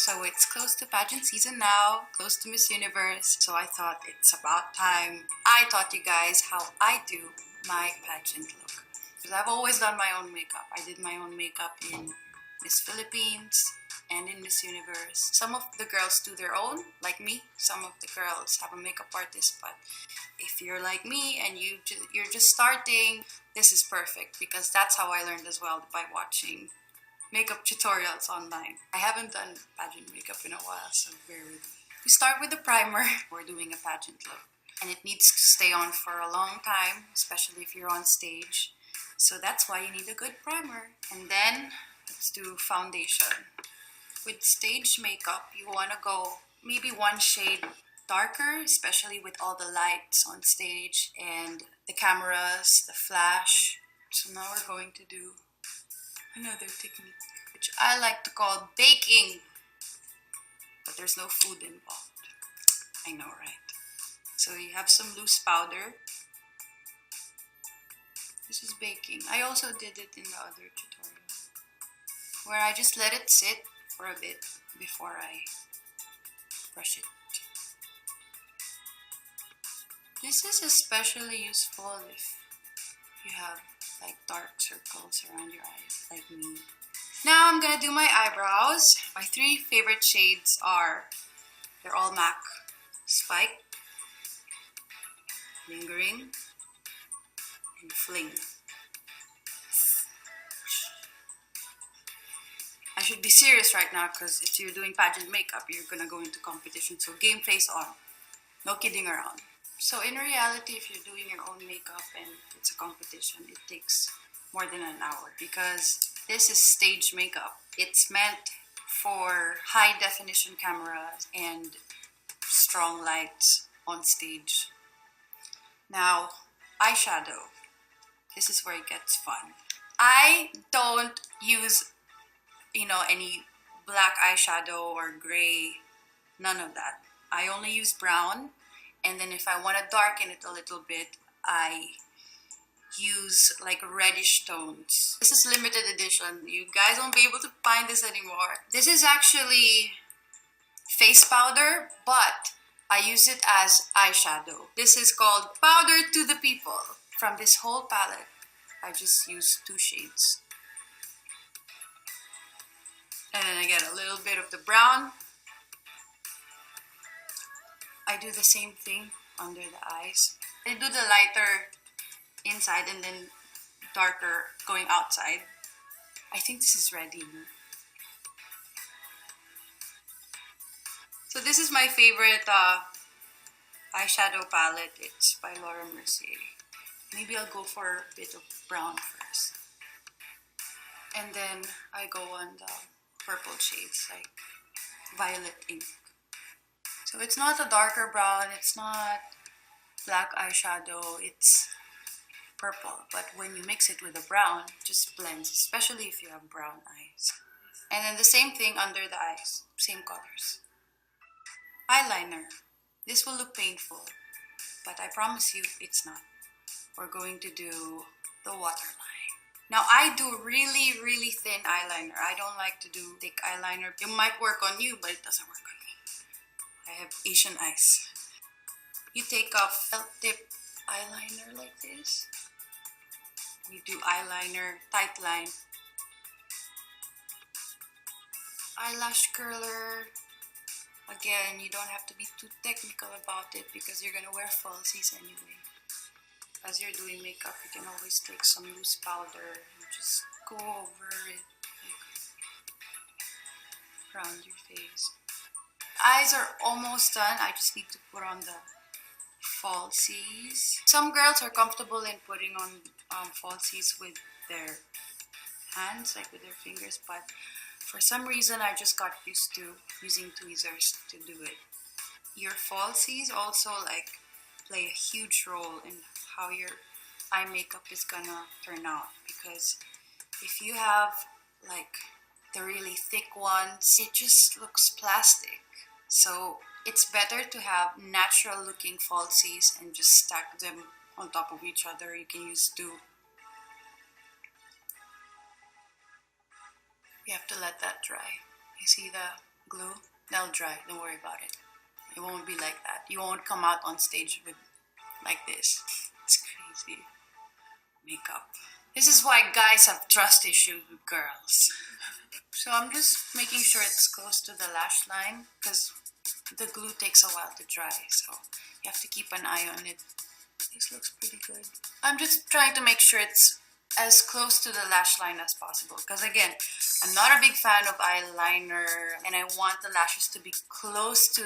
So it's close to pageant season now, close to Miss Universe. So I thought it's about time I taught you guys how I do my pageant look. Because I've always done my own makeup. I did my own makeup in Miss Philippines and in Miss Universe. Some of the girls do their own, like me. Some of the girls have a makeup artist, but if you're like me and you're just starting, this is perfect because that's how I learned as well, by watching makeup tutorials online. I haven't done pageant makeup in a while, so bear with me. We start with the primer. We're doing a pageant look, and it needs to stay on for a long time, especially if you're on stage. So that's why you need a good primer. And then let's do foundation. With stage makeup, you want to go maybe one shade darker, especially with all the lights on stage and the cameras, the flash. So now we're going to do another technique, which I like to call baking, but there's no food involved. I know, right? So you have some loose powder. This is baking. I also did it in the other tutorial, where I just let it sit for a bit before I brush it. This is especially useful if you have like dark circles around your eyes, like me. Now I'm gonna do my eyebrows. My three favorite shades are, they're all MAC: Spike, Lingering, and Fling. I should be serious right now because if you're doing pageant makeup, you're gonna go into competition. So game face on, no kidding around. So in reality, if you're doing your own makeup and it's a competition, it takes more than an hour because this is stage makeup. It's meant for high definition cameras and strong lights on stage. Now, eyeshadow. This is where it gets fun. I don't use, any black eyeshadow or gray, none of that. I only use brown. And then if I want to darken it a little bit, I use like reddish tones. This is limited edition. You guys won't be able to find this anymore. This is actually face powder, but I use it as eyeshadow. This is called Powder to the People. From this whole palette, I just use 2 shades. And then I get a little bit of the brown. I do the same thing under the eyes. I do the lighter inside and then darker going outside. I think this is ready. So this is my favorite eyeshadow palette. It's by Laura Mercier. Maybe I'll go for a bit of brown first. And then I go on the purple shades like violet ink. So it's not a darker brown, it's not black eyeshadow, it's purple. But when you mix it with a brown, it just blends, especially if you have brown eyes. And then the same thing under the eyes, same colors. Eyeliner. This will look painful, but I promise you it's not. We're going to do the waterline. Now I do really, really thin eyeliner. I don't like to do thick eyeliner. It might work on you, but it doesn't work on me. I have Asian eyes. You take a felt tip eyeliner like this. You do eyeliner, tight line. Eyelash curler. Again, you don't have to be too technical about it because you're gonna wear falsies anyway. As you're doing makeup, you can always take some loose powder and just go over it around your face. Eyes are almost done. I just need to put on the falsies. Some girls are comfortable in putting on falsies with their hands, like with their fingers, but for some reason I just got used to using tweezers to do it. Your falsies also play a huge role in how your eye makeup is gonna turn out, because if you have the really thick ones, it just looks plastic. So it's better to have natural looking falsies and just stack them on top of each other. You can use 2. You have to let that dry. You see the glue, they'll dry. Don't worry about it. It won't be like that. You won't come out on stage with like this. It's crazy. Makeup. This is why guys have trust issues with girls. So I'm just making sure it's close to the lash line because the glue takes a while to dry. So you have to keep an eye on it. This looks pretty good. I'm just trying to make sure it's as close to the lash line as possible because again, I'm not a big fan of eyeliner and I want the lashes to be close to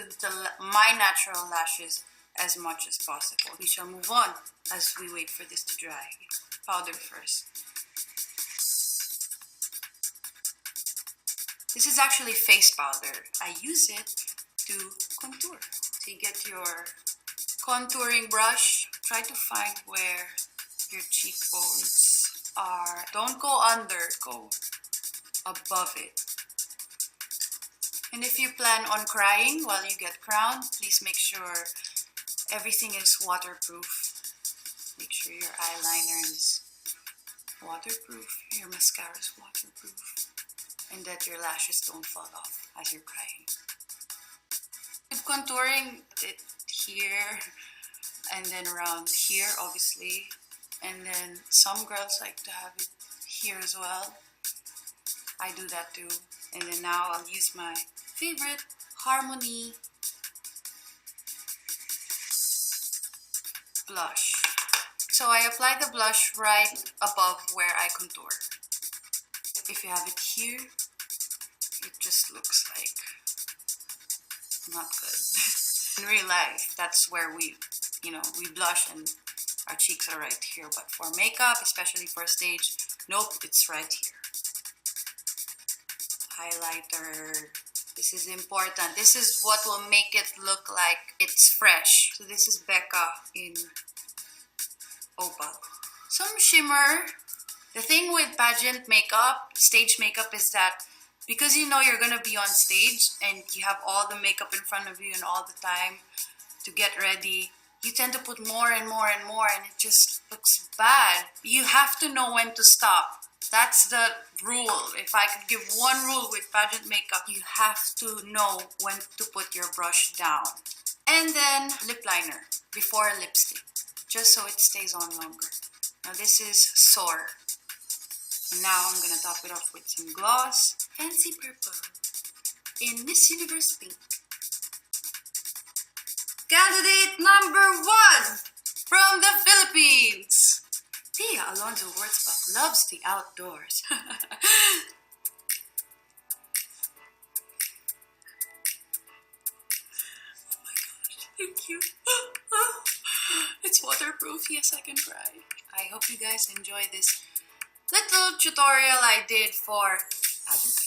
my natural lashes as much as possible. We shall move on as we wait for this to dry. Powder first. This is actually face powder. I use it to contour. So you get your contouring brush. Try to find where your cheekbones are. Don't go under, go above it. And if you plan on crying while you get crowned, please make sure everything is waterproof. Make sure your eyeliner is waterproof, your mascara is waterproof, and that your lashes don't fall off as you're crying. With contouring it here and then around here obviously, and then some girls like to have it here as well. I do that too. And then now I'll use my favorite Harmony blush. So I apply the blush right above where I contour. If you have it here, it just looks like not good. In real life, that's where we blush and our cheeks are right here. But for makeup, especially for stage, nope, it's right here. Highlighter. This is important. This is what will make it look like it's fresh. So this is Becca in Opal. Some shimmer. The thing with pageant makeup, stage makeup, is that because you know you're gonna be on stage and you have all the makeup in front of you and all the time to get ready, you tend to put more and more and more and it just looks bad. You have to know when to stop. That's the rule. If I could give one rule with pageant makeup, you have to know when to put your brush down. And then lip liner before lipstick, just so it stays on longer. Now this is Soar. And now I'm gonna top it off with some gloss. Fancy Purple in Miss Universe Pink. Candidate number 1 from the Philippines. Pia Alonzo Wurtzbach loves the outdoors. Oh my gosh, thank you. It's waterproof, yes I can cry. I hope you guys enjoy this little tutorial I did for pageant